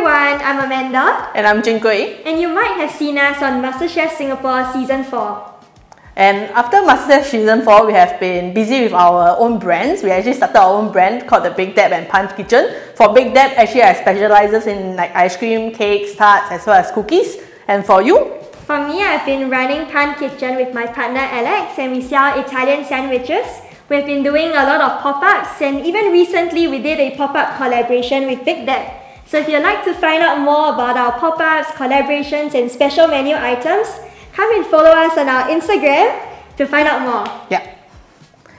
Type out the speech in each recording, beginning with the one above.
everyone, I'm Amanda. And I'm Jun Gui. And you might have seen us on MasterChefs Singapore Season 4. And after MasterChefs Season 4, we have been busy with our own brands. We actually started our own brand called the Big Dab and Punch Kitchen. For Big Dab, actually I specializes in like ice cream, cakes, tarts, as well as cookies. And for you? For me, I've been running Pan Kitchen with my partner Alex, and we sell Italian sandwiches. We've been doing a lot of pop-ups, and even recently we did a pop-up collaboration with Big Dab. So if you'd like to find out more about our pop-ups, collaborations, and special menu items, come and follow us on our Instagram to find out more. Yeah.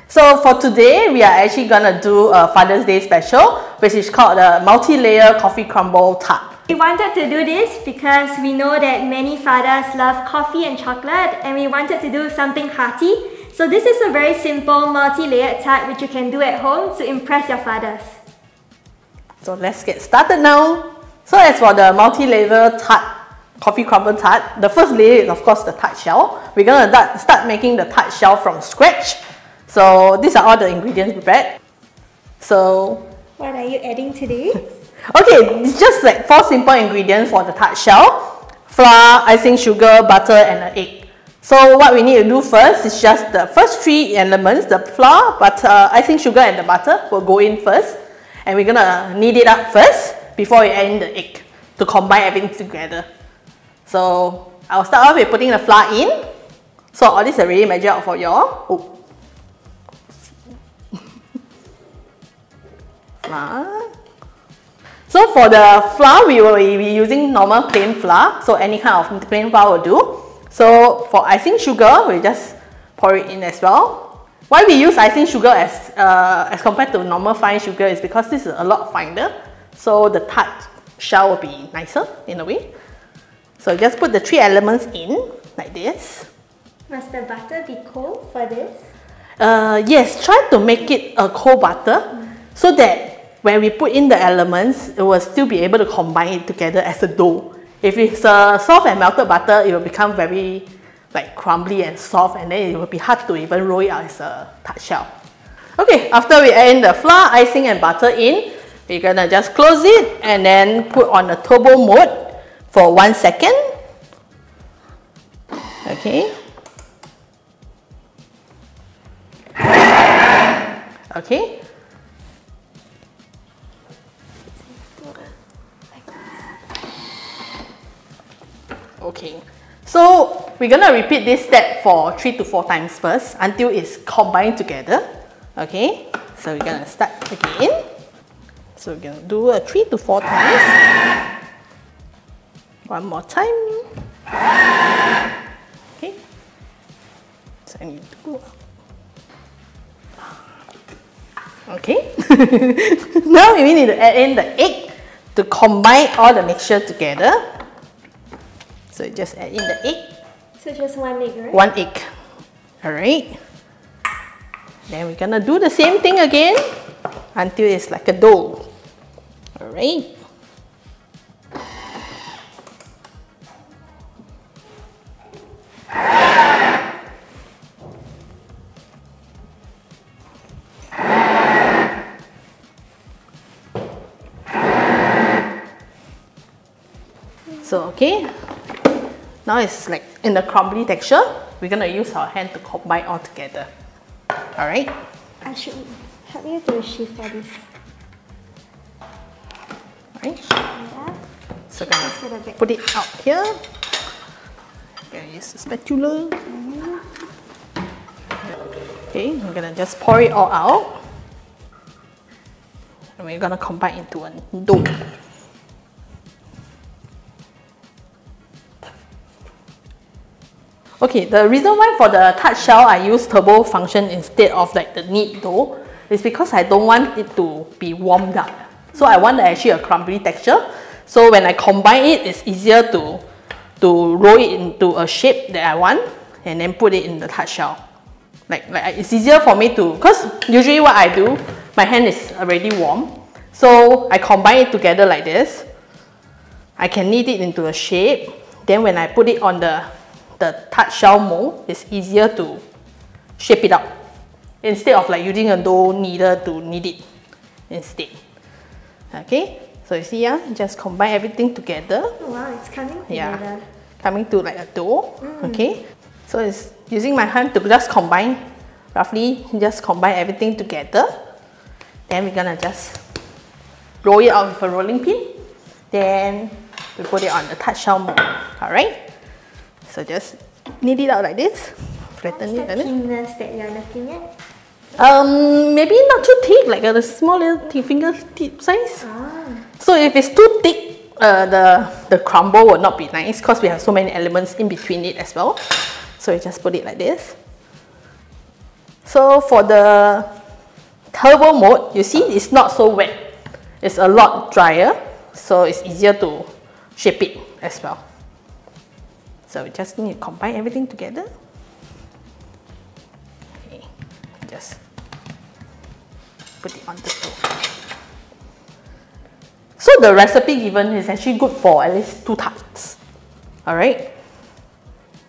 So for today, we are actually gonna do a Father's Day special, which is called the multi-layer coffee crumble tart. We wanted to do this because we know that many fathers love coffee and chocolate, and we wanted to do something hearty. So this is a very simple multi-layered tart which you can do at home to impress your fathers. So let's get started now. So as for the multi-layer tart, coffee crumble tart, the first layer is of course the tart shell. We're gonna start making the tart shell from scratch. So these are all the ingredients prepared. So what are you adding today? Okay, it's just like 4 simple ingredients for the tart shell: flour, icing sugar, butter, and an egg. So what we need to do first is just the first 3 elements: the flour, butter, icing sugar, and the butter will go in first. And we're gonna knead it up first before we add in the egg to combine everything together. So I'll start off with putting the flour in. So all this is already measured out for y'all. Oh. Flour. So for the flour, we will be using normal plain flour. So any kind of plain flour will do. So for icing sugar, we just pour it in as well. Why we use icing sugar as compared to normal fine sugar is because this is a lot finer. So the tart shell will be nicer in a way. So just put the 3 elements in like this. Must the butter be cold for this? Yes, try to make it a cold butter so that when we put in the elements, it will still be able to combine it together as a dough. If it's a soft and melted butter, it will become very like crumbly and soft, and then it will be hard to even roll it out as a tart shell. Okay, after we add in the flour, icing, and butter in, we're gonna just close it and then put on the turbo mode for 1 second. Okay. Okay. Okay, so we're gonna repeat this step for 3 to 4 times first until it's combined together. Okay, so we're gonna start again. So we're gonna do 3 to 4 times. One more time. Okay, so I need to go up. Okay, now we need to add in the egg to combine all the mixture together. So just add in the egg. So just 1 egg, right? 1 egg. Alright. Then we're gonna do the same thing again until it's like a dough. Alright. So okay. Now it's like in the crumbly texture. We're gonna use our hand to combine all together. Alright? I should help you to shift for this. Alright. Yeah. So gonna put it out here. Gonna use the spatula. Okay, we're gonna just pour it all out. And we're gonna combine into a dough. Okay, the reason why for the tart shell I use turbo function instead of like the knead dough is because I don't want it to be warmed up. So I want actually a crumbly texture. So when I combine it, it's easier to roll it into a shape that I want and then put it in the tart shell. Like it's easier for me to, because usually what I do, my hand is already warm. So I combine it together like this. I can knead it into a shape. Then when I put it on the tart shell mold, it's easier to shape it out instead of like using a dough kneader to knead it instead. Okay, So you see, just combine everything together. Oh, wow, it's coming together. Yeah, coming to like a dough. Okay, so it's using my hand to just combine, roughly just combine everything together. Then we're gonna just roll it out with a rolling pin. Then we put it on the tart shell mold. Alright, so just knead it out like this. Flatten it. What's the thickness that you're looking at? Maybe not too thick, like a small little finger tip size. So if it's too thick, the crumble will not be nice because we have so many elements in between it as well. So you just put it like this. So for the turbo mode, you see it's not so wet. It's a lot drier, so it's easier to shape it as well. So we just need to combine everything together. Okay, just put it on the stove. So the recipe given is actually good for at least 2 tarts. Alright?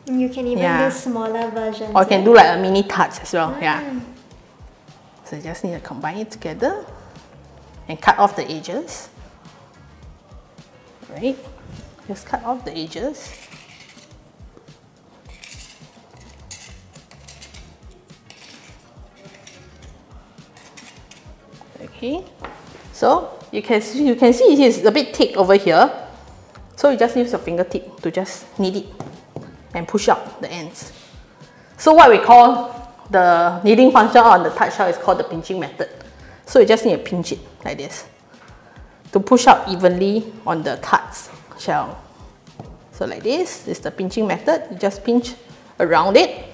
You can even do smaller versions. Or you can do like a mini tarts as well. Yeah. So you just need to combine it together and cut off the edges. Right? Just cut off the edges. Okay. So you can see it's a bit thick over here. So you just use your fingertip to just knead it and push out the ends. So what we call the kneading function on the tart shell is called the pinching method. So you just need to pinch it like this to push out evenly on the tart shell. So like this is the pinching method. You just pinch around it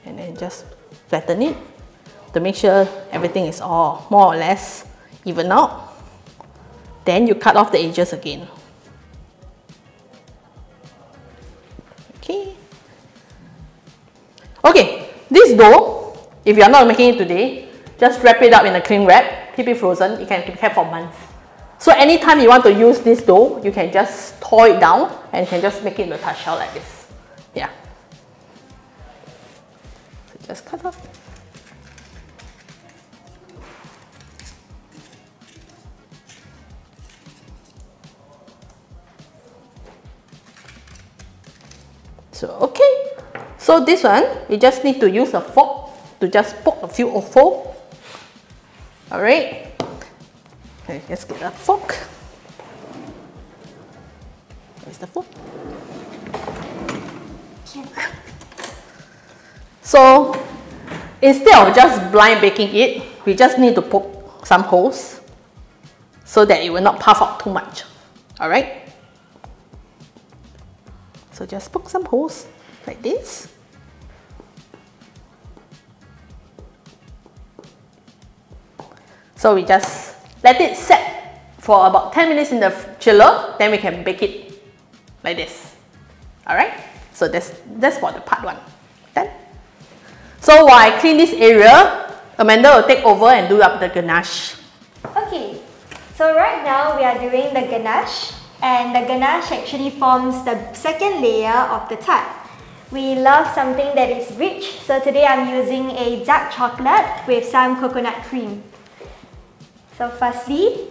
and then just flatten it to make sure everything is all more or less even out. Then you cut off the edges again. Okay, this dough, if you are not making it today, just wrap it up in a cling wrap, keep it frozen. It can be kept for months. So anytime you want to use this dough, you can just thaw it down and you can just make it in the tart shell like this. Yeah. So just cut off. So okay. So this one, we just need to use a fork to just poke a few holes. Alright. Okay, let's get a fork. Where's the fork? So instead of just blind baking it, we just need to poke some holes so that it will not puff out too much. Alright. So just poke some holes like this. So we just let it set for about 10 minutes in the chiller, then we can bake it like this. Alright? So that's for the part 1. Done. So while I clean this area, Amanda will take over and do up the ganache. Okay, so right now we are doing the ganache, and the ganache actually forms the second layer of the tart. We love something that is rich, so today I'm using a dark chocolate with some coconut cream. So firstly,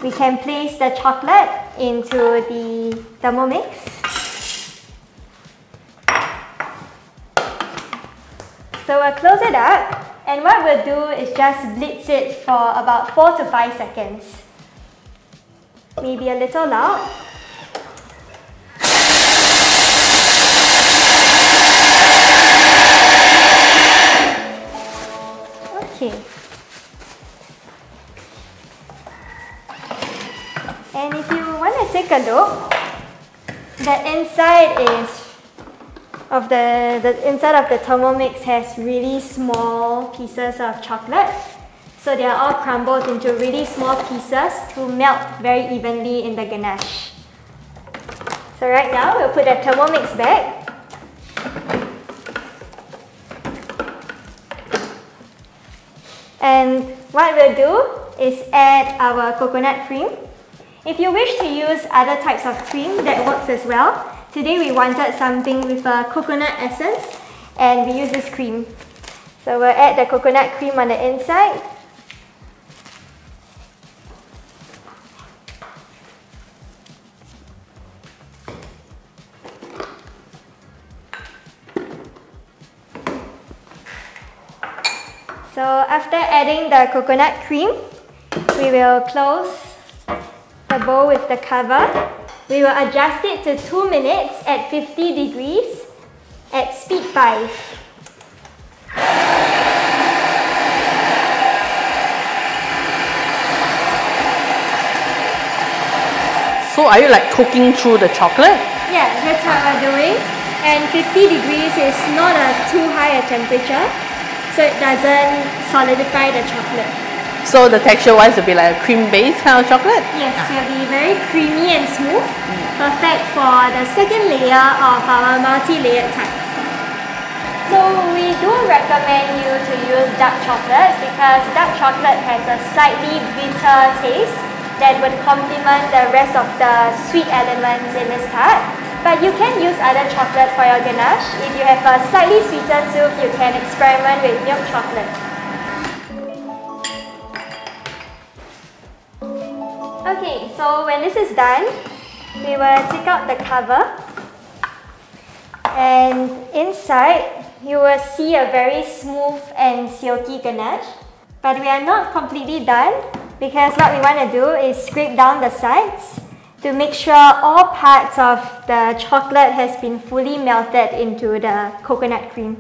we can place the chocolate into the Thermomix. So we'll close it up, and what we'll do is just blitz it for about 4 to 5 seconds. Maybe a little loud. Okay. And if you want to take a look, the inside of the Thermomix has really small pieces of chocolate. So they are all crumbled into really small pieces to melt very evenly in the ganache. So right now we'll put the Thermomix back. And what we'll do is add our coconut cream. If you wish to use other types of cream, that works as well. Today we wanted something with a coconut essence, and we use this cream. So we'll add the coconut cream on the inside. So after adding the coconut cream, we will close the bowl with the cover. We will adjust it to 2 minutes at 50 degrees at speed 5. So are you like cooking through the chocolate? Yeah, that's what we're doing. And 50 degrees is not a too high a temperature, so it doesn't solidify the chocolate. So the texture-wise will be like a cream-based kind of chocolate? Yes, it will be very creamy and smooth. Perfect for the second layer of our multi-layered tart. So we do recommend you to use dark chocolate because dark chocolate has a slightly bitter taste that would complement the rest of the sweet elements in this tart. But you can use other chocolate for your ganache. If you have a slightly sweeter soup, you can experiment with milk chocolate. Okay, so when this is done, we will take out the cover, and inside you will see a very smooth and silky ganache. But we are not completely done because what we want to do is scrape down the sides to make sure all parts of the chocolate has been fully melted into the coconut cream.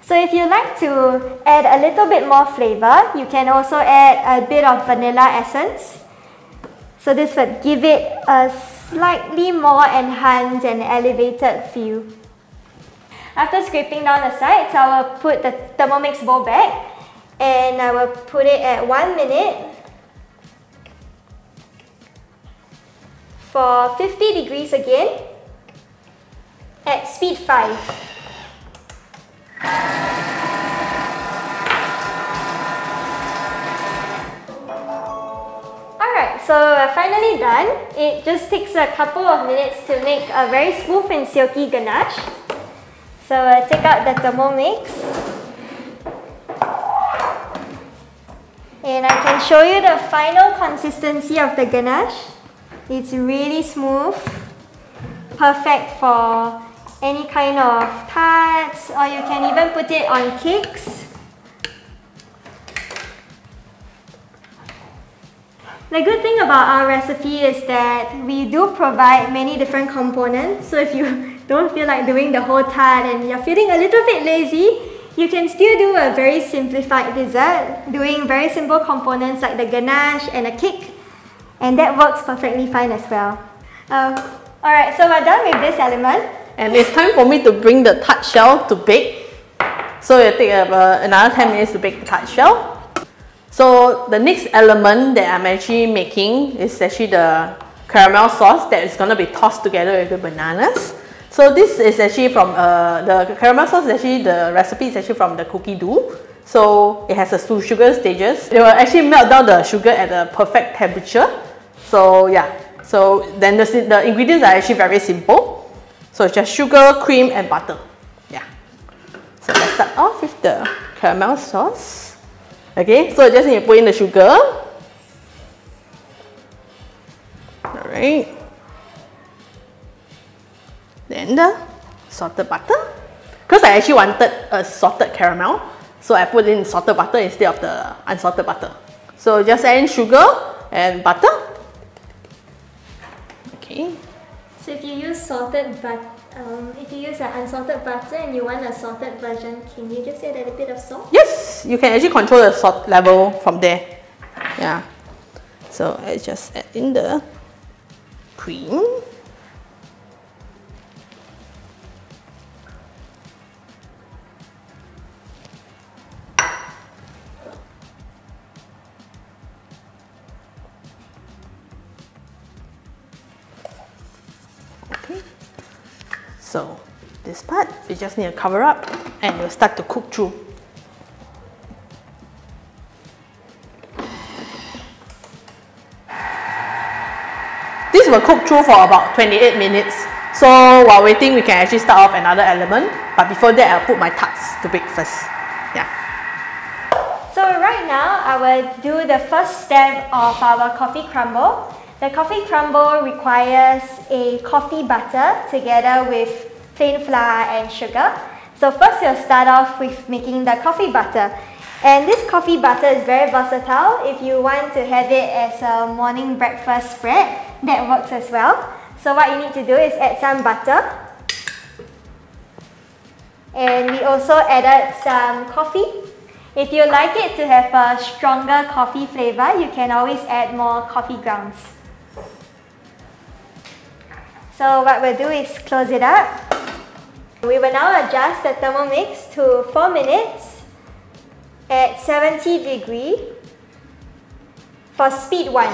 So if you like to add a little bit more flavor, you can also add a bit of vanilla essence. So this would give it a slightly more enhanced and elevated feel. After scraping down the sides, I will put the Thermomix bowl back and I will put it at 1 minute for 50 degrees again at speed 5. Alright, so we're finally done. It just takes a couple of minutes to make a very smooth and silky ganache. So I'll take out the Thermomix. And I can show you the final consistency of the ganache. It's really smooth, perfect for any kind of tarts, or you can even put it on cakes. The good thing about our recipe is that we do provide many different components, so if you don't feel like doing the whole tart and you're feeling a little bit lazy, you can still do a very simplified dessert, doing very simple components like the ganache and a cake, and that works perfectly fine as well. Alright, so we're done with this element. And it's time for me to bring the tart shell to bake. So it'll take another 10 minutes to bake the tart shell. So the next element that I'm actually making is actually the caramel sauce that is going to be tossed together with the bananas. So this is actually from, the caramel sauce is actually, the recipe is actually from the cookie dough. So it has a sugar stages. It will actually melt down the sugar at a perfect temperature. So yeah, so then the ingredients are actually very simple. So it's just sugar, cream and butter. Yeah. So let's start off with the caramel sauce. Okay, so just need to put in the sugar. Alright. Then the salted butter. Because I actually wanted a salted caramel, so I put in salted butter instead of the unsalted butter. So just add in sugar and butter. Okay. So if you use salted butter, if you use an unsalted butter and you want a salted version, can you just add a bit of salt? Yes, you can actually control the salt level from there. Yeah. So I just add in the cream. Okay. So this part, we just need to cover up and we'll start to cook through. This will cook through for about 28 minutes. So while waiting, we can actually start off another element. But before that, I'll put my tarts to bake first. Yeah. So right now, I will do the first step of our coffee crumble. The coffee crumble requires a coffee butter together with plain flour and sugar. So first we'll start off with making the coffee butter. And this coffee butter is very versatile. If you want to have it as a morning breakfast spread, that works as well. So what you need to do is add some butter. And we also added some coffee. If you like it to have a stronger coffee flavor, you can always add more coffee grounds. So what we'll do is close it up. We will now adjust the Thermomix to 4 minutes at 70 degrees for speed 1.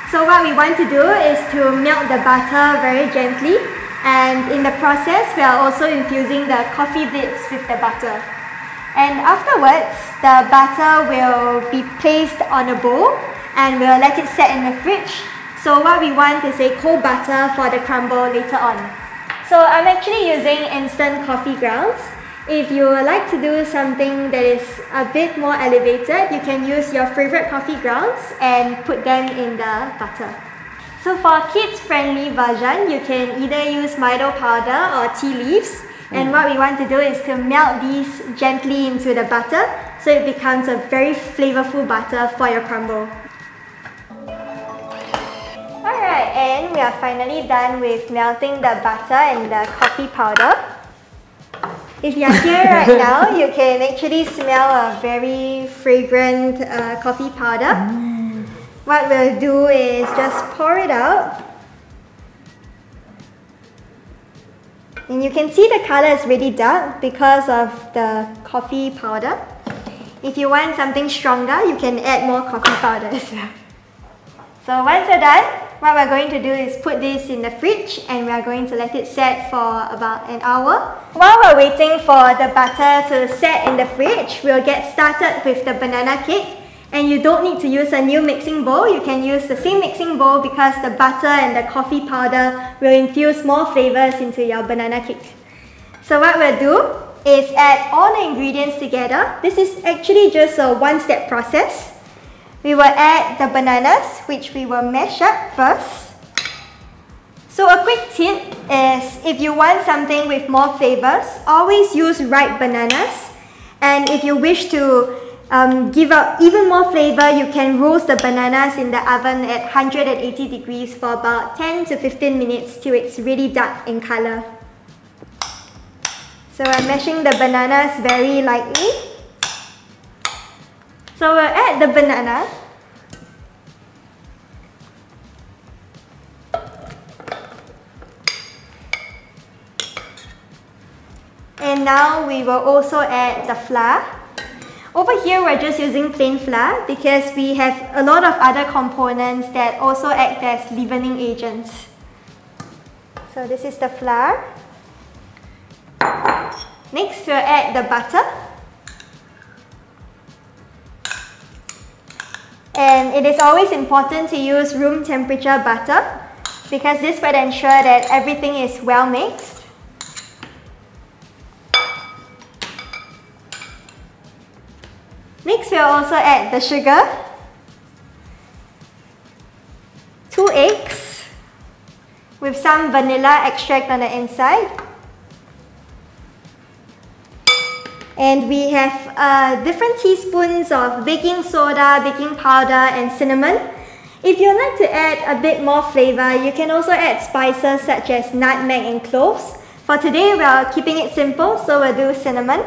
So what we want to do is to melt the butter very gently, and in the process we are also infusing the coffee bits with the butter. And afterwards, the butter will be placed on a bowl and we'll let it set in the fridge. So what we want is a cold butter for the crumble later on. So I'm actually using instant coffee grounds. If you would like to do something that is a bit more elevated, you can use your favorite coffee grounds and put them in the butter. So for a kids-friendly version, you can either use Milo powder or tea leaves. And what we want to do is to melt these gently into the butter so it becomes a very flavorful butter for your crumble. Alright, and we are finally done with melting the butter and the coffee powder. If you are here right now, you can actually smell a very fragrant coffee powder. What we'll do is just pour it out. And you can see the color is really dark because of the coffee powder. If you want something stronger, you can add more coffee powder as well. So once we're done, what we're going to do is put this in the fridge and we're going to let it set for about an hour. While we're waiting for the butter to set in the fridge, we'll get started with the banana cake. And you don't need to use a new mixing bowl. You can use the same mixing bowl because the butter and the coffee powder will infuse more flavors into your banana cake. So what we'll do is add all the ingredients together. This is actually just a one-step process. We will add the bananas, which we will mash up first. So a quick tip is if you want something with more flavors, always use ripe bananas. And if you wish to give out even more flavor, you can roast the bananas in the oven at 180 degrees for about 10 to 15 minutes till it's really dark in color. So I'm mashing the bananas very lightly. So we'll add the banana. And now we will also add the flour. Over here we're just using plain flour because we have a lot of other components that also act as leavening agents. So this is the flour. Next we'll add the butter. And it is always important to use room temperature butter because this will ensure that everything is well mixed. Next, we'll also add the sugar, 2 eggs with some vanilla extract on the inside. And we have different teaspoons of baking soda, baking powder and cinnamon. If you'd like to add a bit more flavor, you can also add spices such as nutmeg and cloves. For today, we are keeping it simple, so we'll do cinnamon.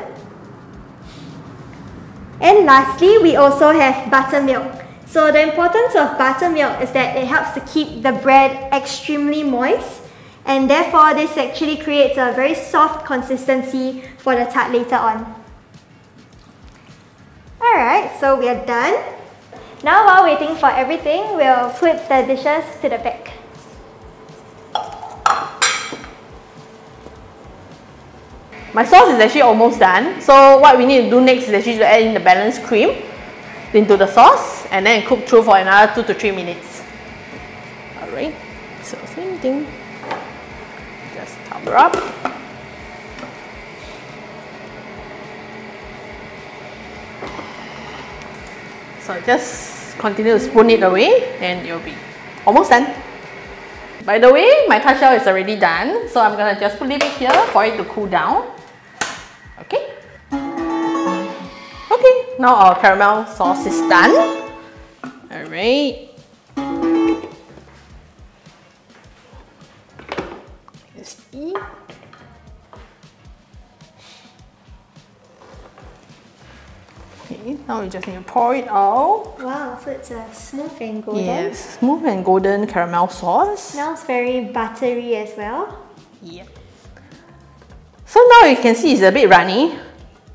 And lastly, we also have buttermilk. So the importance of buttermilk is that it helps to keep the bread extremely moist, and therefore this actually creates a very soft consistency for the tart later on. Alright, so we are done. Now while waiting for everything, we'll put the dishes to the back. My sauce is actually almost done. So what we need to do next is actually to add in the balanced cream into the sauce and then cook through for another 2 to 3 minutes. Alright, so same thing. Just cover up. So just continue to spoon it away and you'll be almost done. By the way, my tart shell is already done, so I'm gonna just leave it here for it to cool down. Okay. Okay, now our caramel sauce is done. Alright. Let's see. Okay, now we just need to pour it out. Wow, so it's a smooth and golden. Yes, smooth and golden caramel sauce. Smells very buttery as well. Yep. So now you can see it's a bit runny,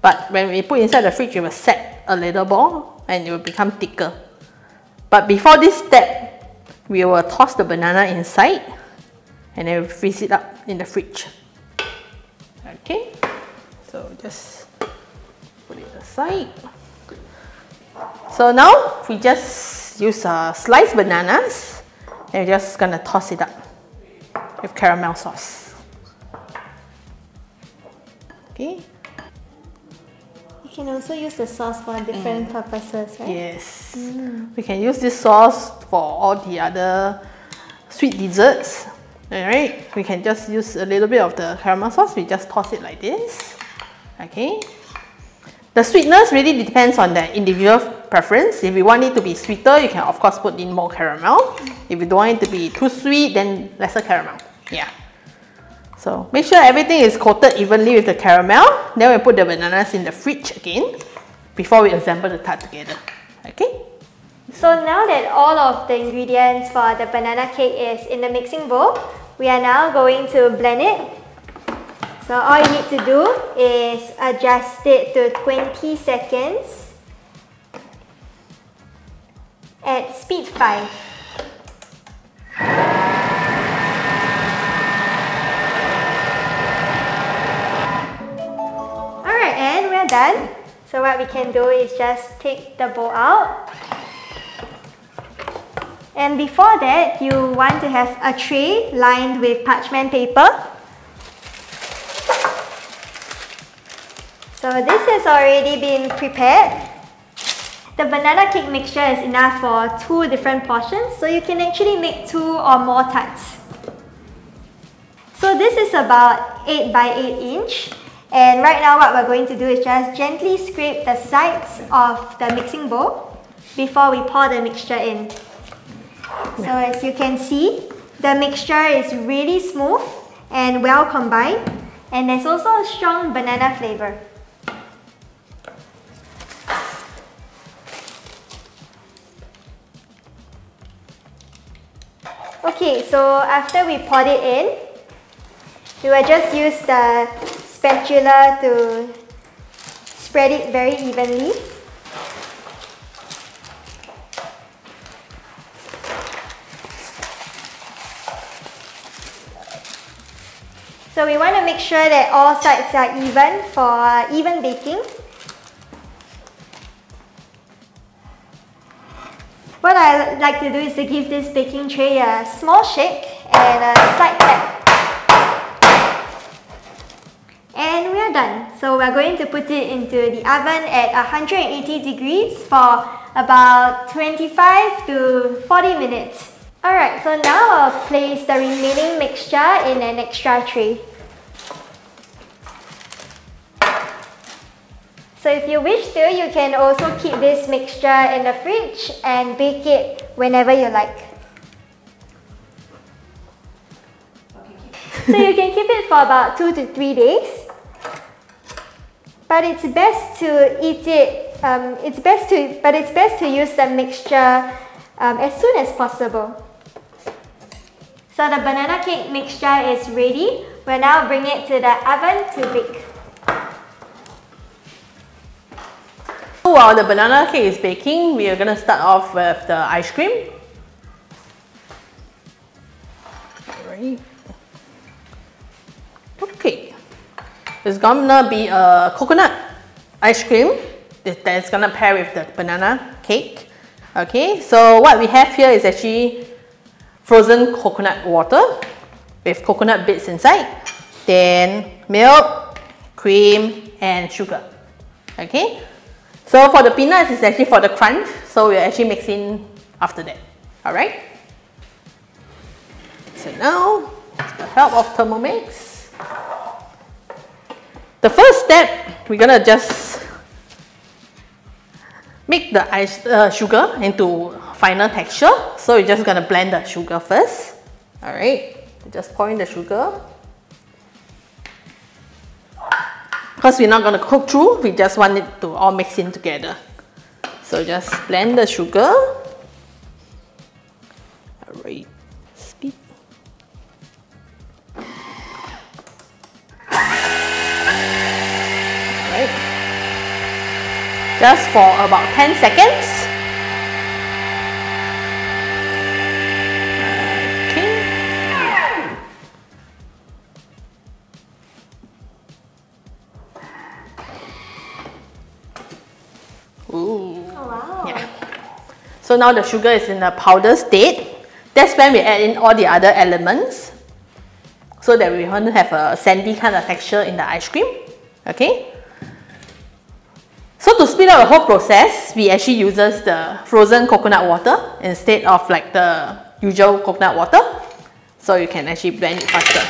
but when we put inside the fridge, it will set a little more and it will become thicker. But before this step, we will toss the banana inside and then freeze it up in the fridge. Okay, so just put it aside. So now we just use sliced bananas and we're just gonna toss it up with caramel sauce. Okay. You can also use the sauce for different purposes, right? Yes. We can use this sauce for all the other sweet desserts. Alright, we can just use a little bit of the caramel sauce. We just toss it like this. Okay. The sweetness really depends on the individual preference. If you want it to be sweeter, you can of course put in more caramel. If you don't want it to be too sweet, then lesser caramel. Yeah. So make sure everything is coated evenly with the caramel. Then we put the bananas in the fridge again before we assemble the tart together. Okay? So now that all of the ingredients for the banana cake is in the mixing bowl, we are now going to blend it. So all you need to do is adjust it to 20 seconds at speed 5. Alright, and we're done. So what we can do is just take the bowl out. And before that, you want to have a tray lined with parchment paper. So this has already been prepared. The banana cake mixture is enough for 2 different portions, so you can actually make 2 or more tarts. So this is about 8 by 8 inch. And right now what we're going to do is just gently scrape the sides of the mixing bowl before we pour the mixture in. So as you can see, the mixture is really smooth and well combined, and there's also a strong banana flavor. Okay, so after we poured it in, we will just use the spatula to spread it very evenly. So we want to make sure that all sides are even for even baking. What I like to do is to give this baking tray a small shake and a slight tap. And we are done. So we're going to put it into the oven at 180 degrees for about 25 to 40 minutes. Alright, so now I'll place the remaining mixture in an extra tray. So if you wish to, you can also keep this mixture in the fridge and bake it whenever you like. So you can keep it for about 2 to 3 days. But it's best to eat it, it's best to use the mixture as soon as possible. So the banana cake mixture is ready. We'll now bring it to the oven to bake. While the banana cake is baking, we are going to start off with the ice cream. Alright. Okay. It's gonna be a coconut ice cream that's gonna pair with the banana cake. Okay, so what we have here is actually frozen coconut water with coconut bits inside, then milk, cream, and sugar. Okay, so for the peanuts, it's actually for the crunch, so we'll actually mix in after that. Alright. So now, with the help of Thermomix, the first step, we're gonna just make the sugar into finer texture. So we're just gonna blend the sugar first. Alright, just pour in the sugar. Because we're not gonna cook through, we just want it to all mix in together. So just blend the sugar. Alright, speed. Alright. Just for about 10 seconds. Ooh. Oh, wow. Yeah. So now the sugar is in a powder state. That's when we add in all the other elements, so that we want to have a sandy kind of texture in the ice cream. Okay. So to speed up the whole process, we actually uses the frozen coconut water instead of like the usual coconut water. So you can actually blend it faster.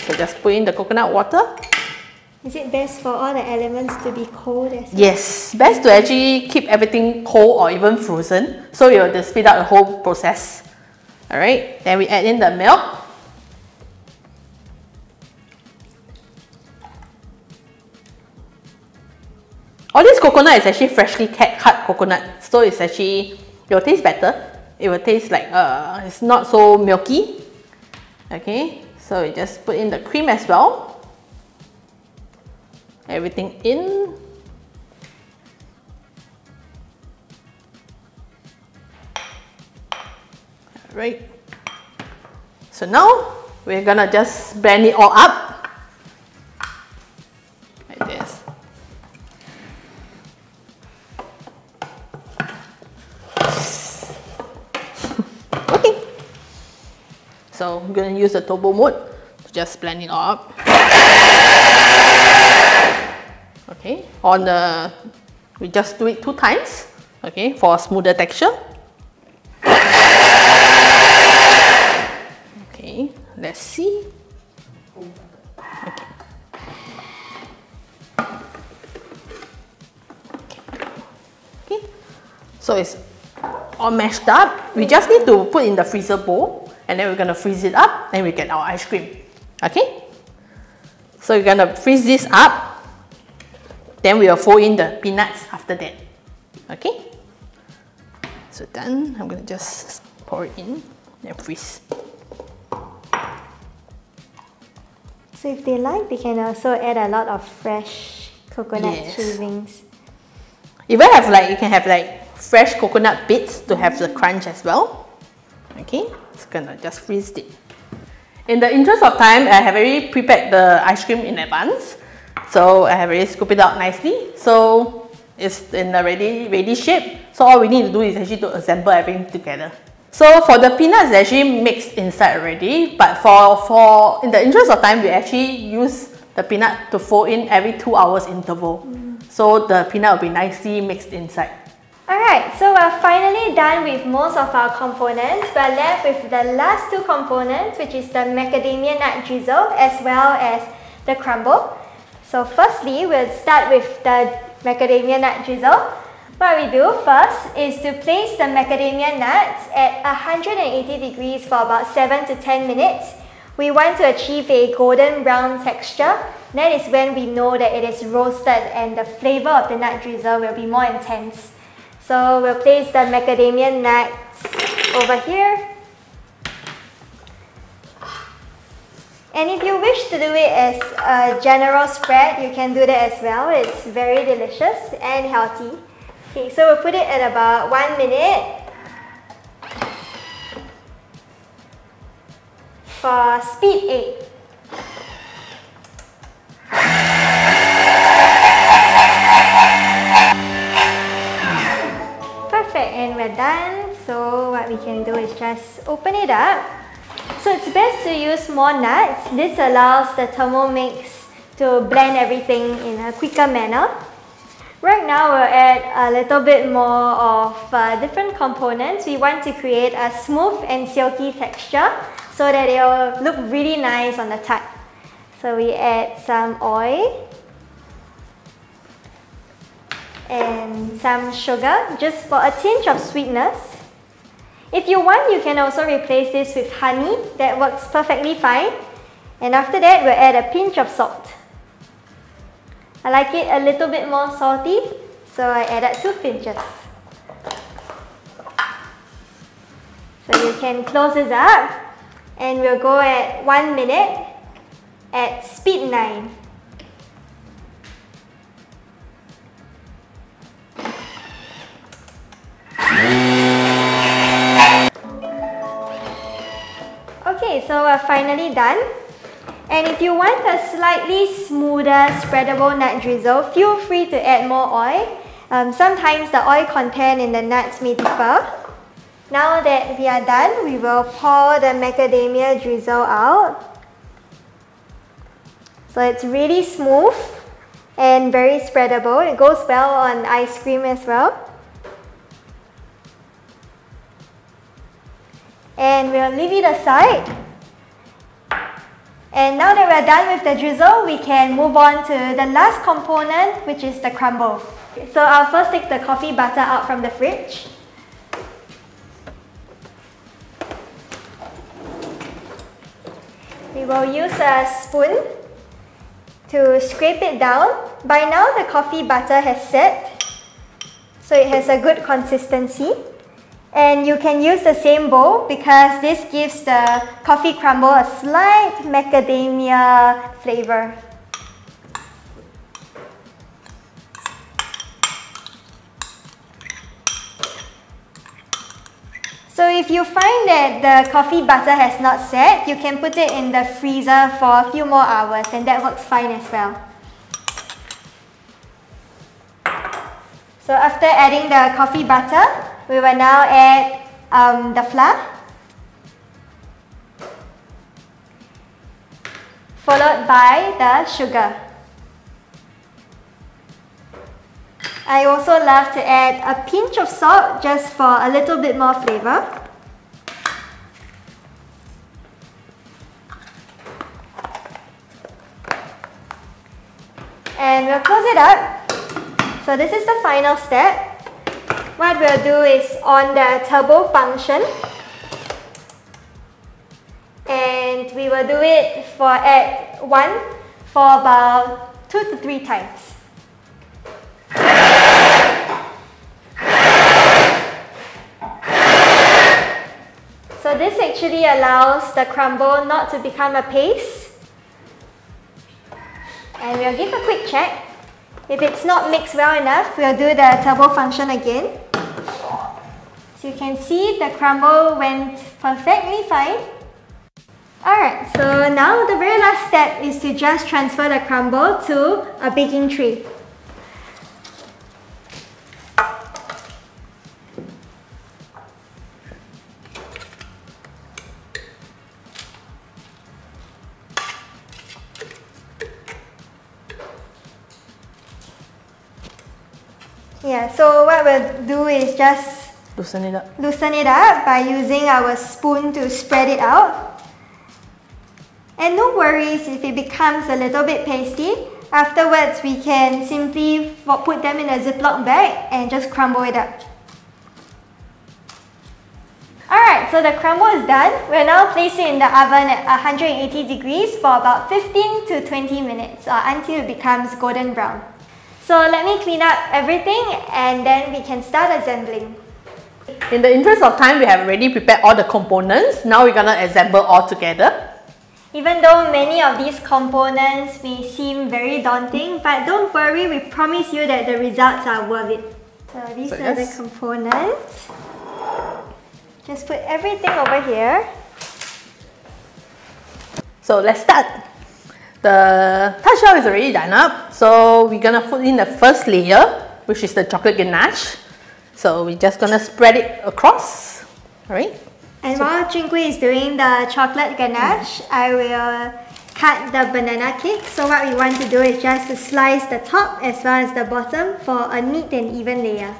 So just put in the coconut water. Is it best for all the elements to be cold as well? Yes, best to actually keep everything cold or even frozen, so you will speed up the whole process. Alright, then we add in the milk. All this coconut is actually freshly cut coconut, so it's actually, it will taste better. It will taste like, it's not so milky. Okay, so we just put in the cream as well. Everything in. Right. So now we're gonna just blend it all up like this. Okay. So I'm gonna use the turbo mode to just blend it all up. Okay, we just do it 2 times, okay, for a smoother texture. Okay, let's see. Okay, so it's all mashed up. We just need to put in the freezer bowl, and then we're gonna freeze it up, and we get our ice cream. Okay, so we're gonna freeze this up. Then we will fold in the peanuts after that. Okay? So done. I'm going to just pour it in and freeze. So if they like, they can also add a lot of fresh coconut shavings. Even have like, you can have like fresh coconut bits to have the crunch as well. Okay? It's gonna just freeze it. In the interest of time, I have already prepared the ice cream in advance. So I have already scooped it out nicely. So it's in a ready shape. So all we need to do is actually to assemble everything together. So for the peanuts, it's actually mixed inside already. But for in the interest of time, we actually use the peanut to fold in every 2 hours interval. So the peanut will be nicely mixed inside. Alright, so we're finally done with most of our components. We're left with the last 2 components, which is the macadamia nut drizzle as well as the crumble. So firstly, we'll start with the macadamia nut drizzle. What we do first is to place the macadamia nuts at 180 degrees for about 7 to 10 minutes. We want to achieve a golden brown texture. That is when we know that it is roasted and the flavor of the nut drizzle will be more intense. So we'll place the macadamia nuts over here. And if you wish to do it as a general spread, you can do that as well. It's very delicious and healthy. Okay, so we'll put it at about 1 minute for speed 8. Perfect, and we're done. So what we can do is just open it up. So it's best to use more nuts. This allows the Thermomix to blend everything in a quicker manner. Right now we'll add a little bit more of different components. We want to create a smooth and silky texture. so that it will look really nice on the tart. So we add some oil and some sugar just for a tinge of sweetness. If you want, you can also replace this with honey. That works perfectly fine. And after that, we'll add a pinch of salt. I like it a little bit more salty, so I added 2 pinches. So you can close this up, and we'll go at 1 minute at speed 9. Okay, so we're finally done. And if you want a slightly smoother, spreadable nut drizzle, feel free to add more oil. Sometimes the oil content in the nuts may differ. Now that we are done, we will pour the macadamia drizzle out. So it's really smooth and very spreadable. It goes well on ice cream as well. And we'll leave it aside. And now that we're done with the drizzle, we can move on to the last component, which is the crumble. So I'll first take the coffee butter out from the fridge. We will use a spoon to scrape it down. By now, the coffee butter has set, so it has a good consistency. And you can use the same bowl because this gives the coffee crumble a slight macadamia flavor. So if you find that the coffee butter has not set, you can put it in the freezer for a few more hours, and that works fine as well. So after adding the coffee butter, we will now add the flour, followed by the sugar. I also love to add a pinch of salt just for a little bit more flavor. And we'll close it up. So this is the final step. What we'll do is on the turbo function, and we will do it at 1 for about 2 to 3 times. So this actually allows the crumble not to become a paste. And we'll give a quick check. If it's not mixed well enough, we'll do the turbo function again. So you can see the crumble went perfectly fine. Alright, so now the very last step is to just transfer the crumble to a baking tray. Yeah, so what we'll do is just loosen it up by using our spoon to spread it out. And no worries if it becomes a little bit pasty. Afterwards, we can simply put them in a Ziploc bag and just crumble it up. Alright, so the crumble is done. We'll now place it in the oven at 180 degrees for about 15 to 20 minutes or until it becomes golden brown. So let me clean up everything and then we can start assembling. In the interest of time, we have already prepared all the components. Now we're gonna assemble all together. Even though many of these components may seem very daunting, but don't worry, we promise you that the results are worth it. So these are the components. Just put everything over here. So let's start. The tart shell is already done up, so we're gonna put in the first layer, which is the chocolate ganache. So we're just gonna spread it across, alright? And while Jun Gui is doing the chocolate ganache, I will cut the banana cake. So what we want to do is just to slice the top as well as the bottom for a neat and even layer.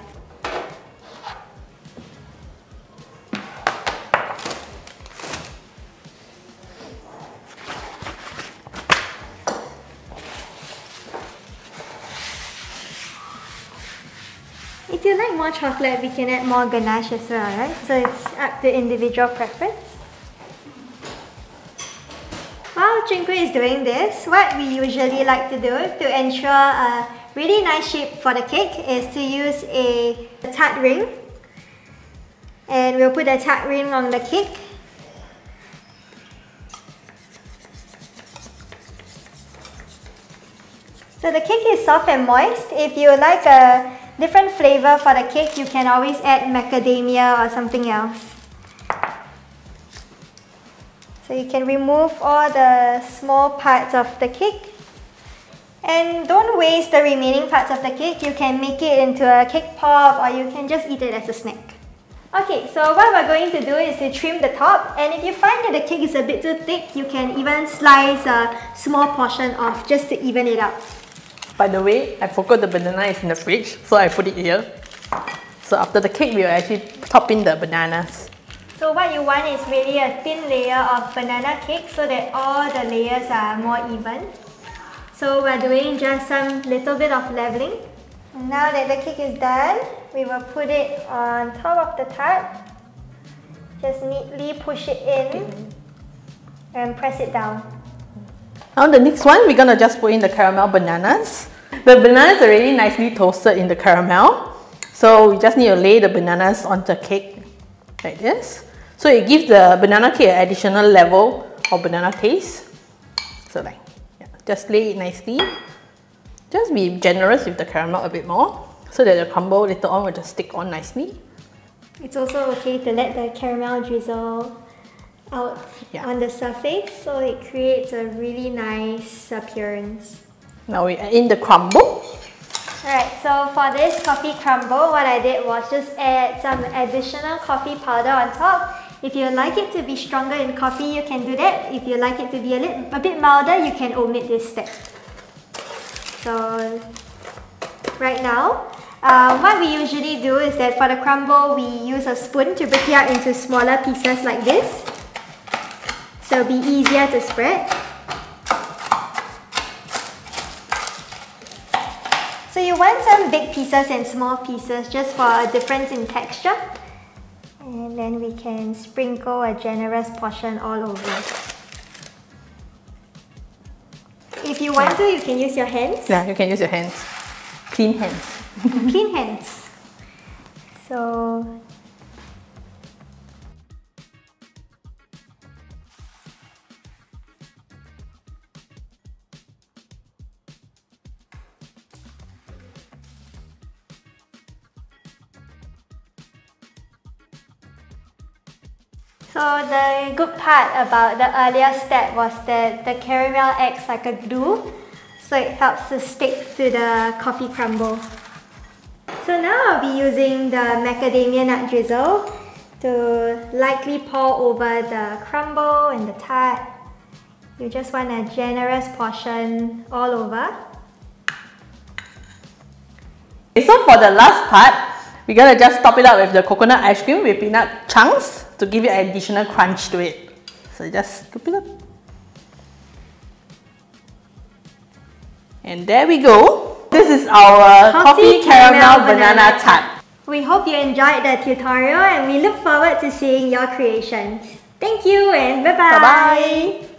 if you like more chocolate, we can add more ganache as well, right? So it's up to individual preference. While Jun Gui is doing this, what we usually like to do to ensure a really nice shape for the cake is to use a tart ring. And we'll put a tart ring on the cake. So the cake is soft and moist. If you like a different flavor for the cake, you can always add macadamia or something else. So you can remove all the small parts of the cake. And don't waste the remaining parts of the cake. You can make it into a cake pop or you can just eat it as a snack. Okay, so what we're going to do is to trim the top, and if you find that the cake is a bit too thick, you can even slice a small portion off just to even it out. By the way, I forgot the banana is in the fridge, so I put it here. So after the cake, we will actually top in the bananas. So what you want is really a thin layer of banana cake so that all the layers are more even. So we're doing just some little bit of leveling. Now that the cake is done, we will put it on top of the tart. Just neatly push it in and press it down. Now the next one, we're gonna just put in the caramel bananas. The bananas are really nicely toasted in the caramel. So we just need to lay the bananas on the cake like this. So it gives the banana cake an additional level of banana taste. So like, yeah, just lay it nicely. Just be generous with the caramel a bit more so that the crumble later on will just stick on nicely. It's also okay to let the caramel drizzle out on the surface so it creates a really nice appearance. Now we add in the crumble. Alright, so for this coffee crumble, what I did was just add some additional coffee powder on top. If you like it to be stronger in coffee, you can do that. If you like it to be a bit milder, you can omit this step. So right now, what we usually do is that for the crumble, we use a spoon to break it up into smaller pieces like this. So it'll be easier to spread. So you want some big pieces and small pieces just for a difference in texture. And then we can sprinkle a generous portion all over. If you want to, you can use your hands. Yeah, you can use your hands. Clean hands. Clean hands. So the good part about the earlier step was that the caramel acts like a glue, so it helps to stick to the coffee crumble. So now I'll be using the macadamia nut drizzle to lightly pour over the crumble and the tart. You just want a generous portion all over. Okay, so for the last part, we're gonna just top it up with the coconut ice cream with peanut chunks to give it an additional crunch to it. So just scoop it up. And there we go. This is our coffee caramel banana tart. We hope you enjoyed the tutorial and we look forward to seeing your creations. Thank you and bye-bye. Bye-bye.